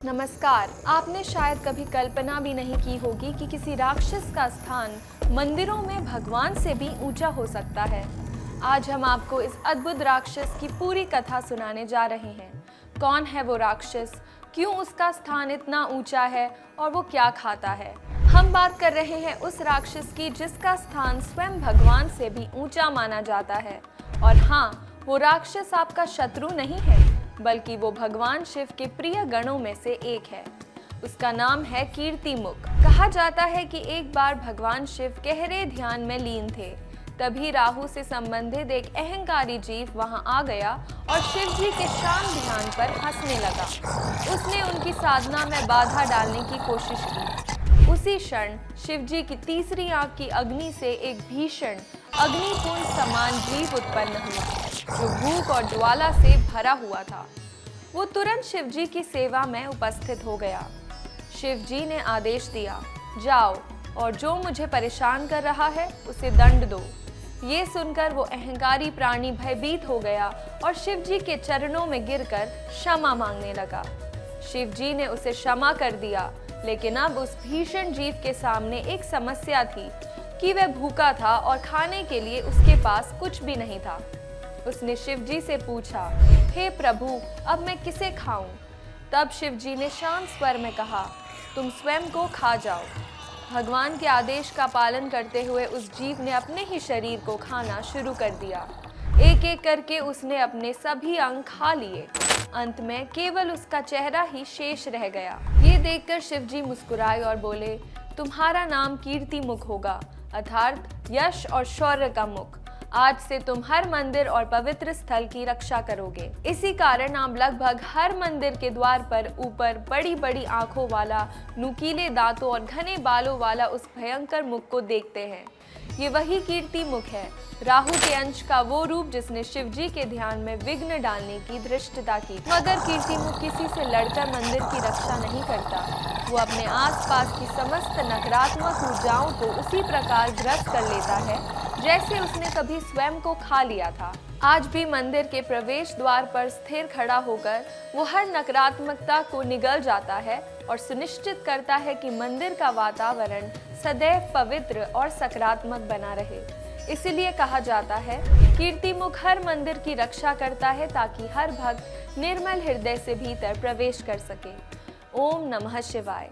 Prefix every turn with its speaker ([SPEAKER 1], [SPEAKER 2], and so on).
[SPEAKER 1] नमस्कार। आपने शायद कभी कल्पना भी नहीं की होगी कि किसी राक्षस का स्थान मंदिरों में भगवान से भी ऊंचा हो सकता है। आज हम आपको इस अद्भुत राक्षस की पूरी कथा सुनाने जा रहे हैं। कौन है वो राक्षस, क्यों उसका स्थान इतना ऊंचा है और वो क्या खाता है। हम बात कर रहे हैं उस राक्षस की जिसका स्थान स्वयं भगवान से भी ऊंचा माना जाता है। और हाँ, वो राक्षस आपका शत्रु नहीं है, बल्कि वो भगवान शिव के प्रिय गणों में से एक है। उसका नाम है कीर्तिमुख। कहा जाता है कि एक बार भगवान शिव गहरे ध्यान में लीन थे। तभी राहु से संबंधित एक अहंकारी जीव वहां आ गया और शिव जी के शांत ध्यान पर हंसने लगा। उसने उनकी साधना में बाधा डालने की कोशिश की। उसी क्षण शिव जी की तीसरी आंख की अग्नि से एक भीषण अग्निकुंड समान जीव उत्पन्न हुआ, जो भूख और ज्वाला से भरा हुआ था। वो तुरंत शिव जी की सेवा में उपस्थित हो गया। शिव जी ने आदेश दिया, जाओ और जो मुझे परेशान कर रहा है उसे दंड दो। ये सुनकर वो अहंकारी प्राणी भयभीत हो गया और शिव जी के चरणों में गिरकर क्षमा मांगने लगा। शिव जी ने उसे क्षमा कर दिया, लेकिन अब उस भीषण जीव के सामने एक समस्या थी कि वह भूखा था और खाने के लिए उसके पास कुछ भी नहीं था। उसने शिव जी से पूछा, हे प्रभु, अब मैं किसे खाऊं? तब शिव जी ने शांत स्वर में कहा, तुम स्वयं को खा जाओ। भगवान के आदेश का पालन करते हुए उस जीव ने अपने ही शरीर को खाना शुरू कर दिया। एक एक करके उसने अपने सभी अंग खा लिए। अंत में केवल उसका चेहरा ही शेष रह गया। ये देखकर शिव जी मुस्कुराए और बोले, तुम्हारा नाम कीर्तिमुख होगा, अर्थात यश और शौर्य का मुख। आज से तुम हर मंदिर और पवित्र स्थल की रक्षा करोगे। इसी कारण आप लगभग हर मंदिर के द्वार पर ऊपर बड़ी बड़ी आंखों वाला, नुकीले दांतों और घने बालों वाला उस भयंकर मुख को देखते हैं। ये वही कीर्तिमुख है, राहु के अंश का वो रूप जिसने शिव जी के ध्यान में विघ्न डालने की धृष्टता की। मगर कीर्तिमुख किसी से लड़कर मंदिर की रक्षा नहीं करता। वो अपने आसपास की समस्त नकारात्मक ऊर्जाओं को उसी प्रकार ग्रस्त कर लेता है जैसे उसने कभी स्वयं को खा लिया था। आज भी मंदिर के प्रवेश द्वार पर स्थिर खड़ा होकर वो हर नकारात्मकता को निगल जाता है और सुनिश्चित करता है कि मंदिर का वातावरण सदैव पवित्र और सकारात्मक बना रहे। इसीलिए कहा जाता है, कीर्तिमुख हर मंदिर की रक्षा करता है ताकि हर भक्त निर्मल हृदय से भीतर प्रवेश कर सके। ओम नमः शिवाय।